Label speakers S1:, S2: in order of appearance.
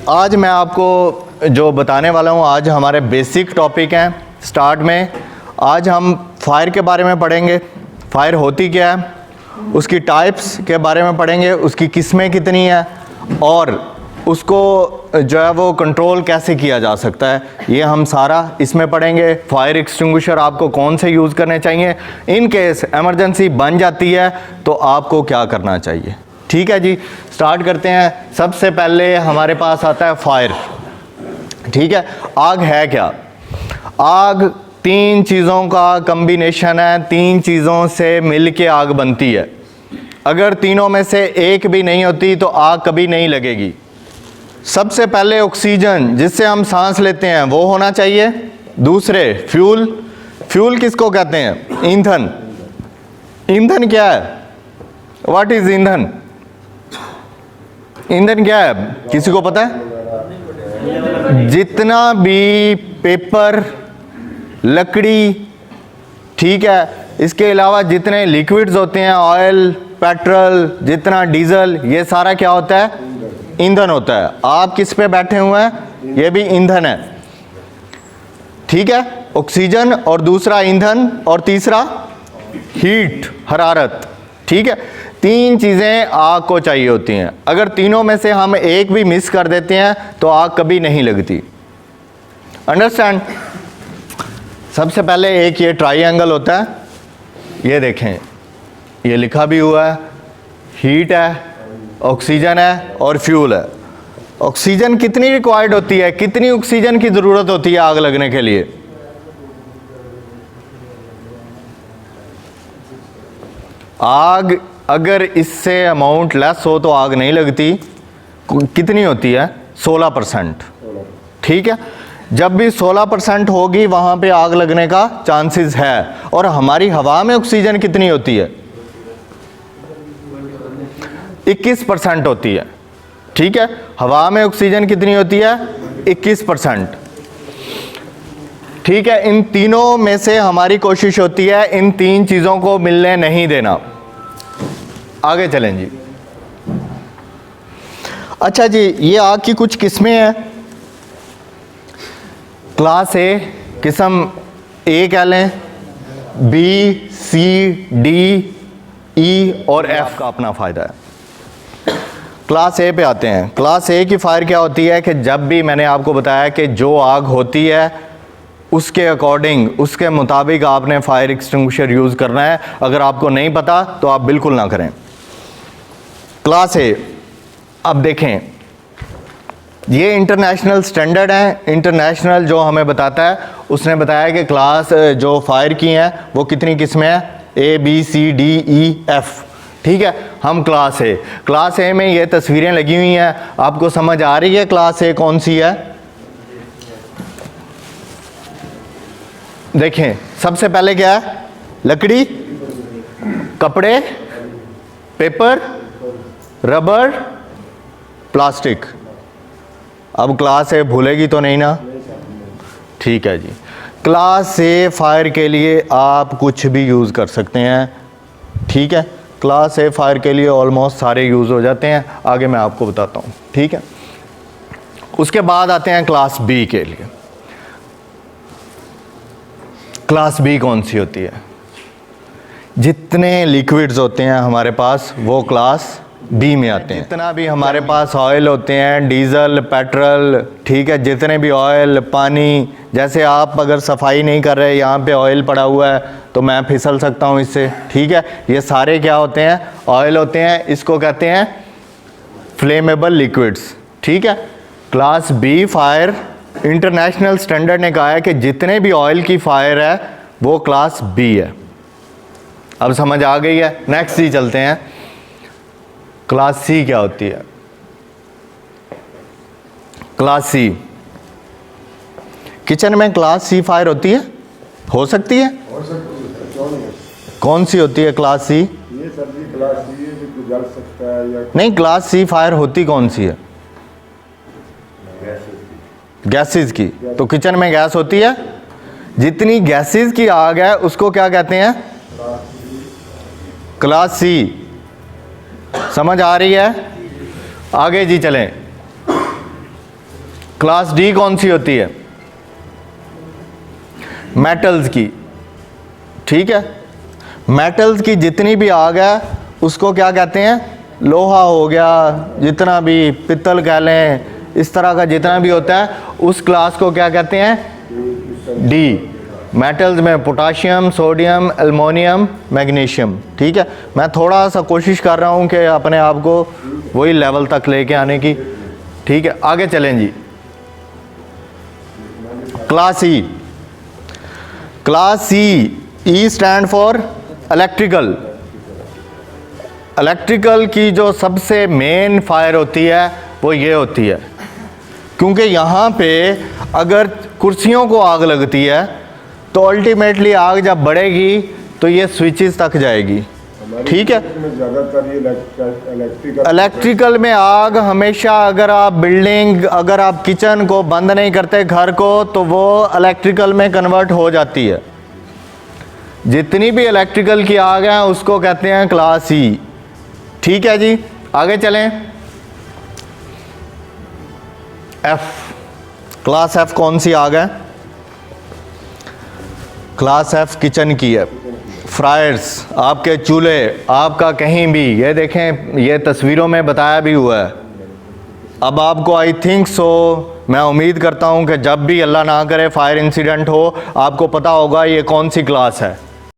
S1: आज मैं आपको जो बताने वाला हूँ, आज हमारे बेसिक टॉपिक हैं। स्टार्ट में आज हम फायर के बारे में पढ़ेंगे। फायर होती क्या है, उसकी टाइप्स के बारे में पढ़ेंगे, उसकी किस्में कितनी हैं और उसको जो है वो कंट्रोल कैसे किया जा सकता है, ये हम सारा इसमें पढ़ेंगे। फायर एक्सटिंग्विशर आपको कौन से यूज़ करने चाहिए, इन केस इमरजेंसी बन जाती है तो आपको क्या करना चाहिए। ठीक है जी, स्टार्ट करते हैं। सबसे पहले हमारे पास आता है फायर। ठीक है, आग है क्या? आग तीन चीज़ों का कम्बिनेशन है, तीन चीज़ों से मिल के आग बनती है। अगर तीनों में से एक भी नहीं होती तो आग कभी नहीं लगेगी। सबसे पहले ऑक्सीजन जिससे हम सांस लेते हैं वो होना चाहिए। दूसरे फ्यूल। फ्यूल किसको कहते हैं? ईंधन। ईंधन क्या है? व्हाट इज ईंधन? ईंधन क्या है, किसी को पता है? जितना भी पेपर, लकड़ी, ठीक है, इसके अलावा जितने लिक्विड्स होते हैं, ऑयल, पेट्रोल, जितना डीजल, ये सारा क्या होता है? ईंधन होता है। आप किस पे बैठे हुए हैं? ये भी ईंधन है। ठीक है, ऑक्सीजन और दूसरा ईंधन और तीसरा हीट, हरारत। ठीक है, तीन चीज़ें आग को चाहिए होती हैं। अगर तीनों में से हम एक भी मिस कर देते हैं तो आग कभी नहीं लगती। अंडरस्टैंड? सबसे पहले एक ये ट्रायंगल होता है, ये देखें, ये लिखा भी हुआ है, हीट है, ऑक्सीजन है और फ्यूल है। ऑक्सीजन कितनी रिक्वायर्ड होती है, कितनी ऑक्सीजन की ज़रूरत होती है आग लगने के लिए? आग अगर इससे अमाउंट लेस हो तो आग नहीं लगती। कितनी होती है? 16%। ठीक है, जब भी 16% होगी वहाँ पे आग लगने का चांसेस है। और हमारी हवा में ऑक्सीजन कितनी होती है? 21% होती है। ठीक है, हवा में ऑक्सीजन कितनी होती है? 21%। ठीक है, इन तीनों में से हमारी कोशिश होती है इन तीन चीज़ों को मिलने नहीं देना। आगे चलें जी। अच्छा जी, ये आग की कुछ किस्में हैं। क्लास ए, किस्म ए कह लें, बी, सी, डी, ई और एफ का अपना फ़ायदा है। क्लास ए पे आते हैं। क्लास ए की फायर क्या होती है कि जब भी मैंने आपको बताया कि जो आग होती है उसके अकॉर्डिंग, उसके मुताबिक आपने फायर एक्सटिंग्विशर यूज़ करना है। अगर आपको नहीं पता तो आप बिल्कुल ना करें। क्लास ए, अब देखें, ये इंटरनेशनल स्टैंडर्ड है। इंटरनेशनल जो हमें बताता है, उसने बताया कि क्लास जो फायर की हैं वो कितनी किस्में हैं? ए, बी, सी, डी, ई, एफ। ठीक है, हम क्लास ए। क्लास ए में ये तस्वीरें लगी हुई हैं, आपको समझ आ रही है क्लास ए कौन सी है? देखें, सबसे पहले क्या है? लकड़ी, कपड़े, पेपर, रबर, प्लास्टिक। अब क्लास ए भूलेगी तो नहीं ना? ठीक है जी। क्लास ए फायर के लिए आप कुछ भी यूज़ कर सकते हैं। ठीक है, क्लास ए फायर के लिए ऑलमोस्ट सारे यूज़ हो जाते हैं। आगे मैं आपको बताता हूँ। ठीक है, उसके बाद आते हैं क्लास बी के लिए। क्लास बी कौन सी होती है? जितने लिक्विड्स होते हैं हमारे पास वो क्लास बी में आते हैं। जितना भी हमारे पास ऑयल होते हैं, डीजल, पेट्रोल, ठीक है, जितने भी ऑयल, पानी, जैसे आप अगर सफाई नहीं कर रहे, यहाँ पे ऑयल पड़ा हुआ है तो मैं फिसल सकता हूँ इससे। ठीक है, ये सारे क्या होते हैं? ऑयल होते हैं। इसको कहते हैं फ्लेमेबल लिक्विड्स। ठीक है, class B fire international standard ने कहा है कि जितने भी ऑयल की फायर है वो क्लास बी है। अब समझ आ गई है? नेक्स्ट जी चलते हैं। क्लास सी क्या होती है? क्लास सी, किचन में क्लास सी फायर होती है? हो सकती है? कौन सी होती है क्लास सी?
S2: ये सब्जी क्लास सी है जो जल सकता है या
S1: नहीं, क्लास सी फायर होती कौन सी है? गैसेस की। तो किचन में गैस होती है। जितनी गैसेस की आग है उसको क्या कहते हैं? Class C. समझ आ रही है? आगे जी चलें। क्लास डी कौन सी होती है? मेटल्स की, ठीक है। मेटल्स की जितनी भी आग है उसको क्या कहते हैं? लोहा हो गया, जितना भी पित्तल कह लें, इस तरह का जितना भी होता है उस क्लास को क्या कहते हैं? डी। मेटल्स में पोटाशियम, सोडियम, एल्युमिनियम, मैग्नीशियम, ठीक है। मैं थोड़ा सा कोशिश कर रहा हूँ कि अपने आप को वही लेवल तक लेके आने की, ठीक है। आगे चलें जी। Class E. Class E stands for electrical. Electrical की जो सबसे मेन फायर होती है वो ये होती है, क्योंकि यहाँ पे अगर कुर्सियों को आग लगती है तो अल्टीमेटली आग जब बढ़ेगी तो ये स्विचेस तक जाएगी, ठीक है।
S2: ज़्यादातर ये
S1: इलेक्ट्रिकल में आग हमेशा, अगर आप बिल्डिंग, अगर आप किचन को बंद नहीं करते घर को, तो वो इलेक्ट्रिकल में कन्वर्ट हो जाती है। जितनी भी इलेक्ट्रिकल की आग है उसको कहते हैं क्लास ई, ठीक है जी। आगे चलें। एफ। क्लास एफ कौन सी आग है? क्लास एफ किचन की है। फ्रायर्स, आपके चूल्हे, आपका कहीं भी, ये देखें, ये तस्वीरों में बताया भी हुआ है। अब आपको आई थिंक सो, मैं उम्मीद करता हूं कि जब भी अल्लाह ना करे फायर इंसिडेंट हो, आपको पता होगा ये कौन सी क्लास है।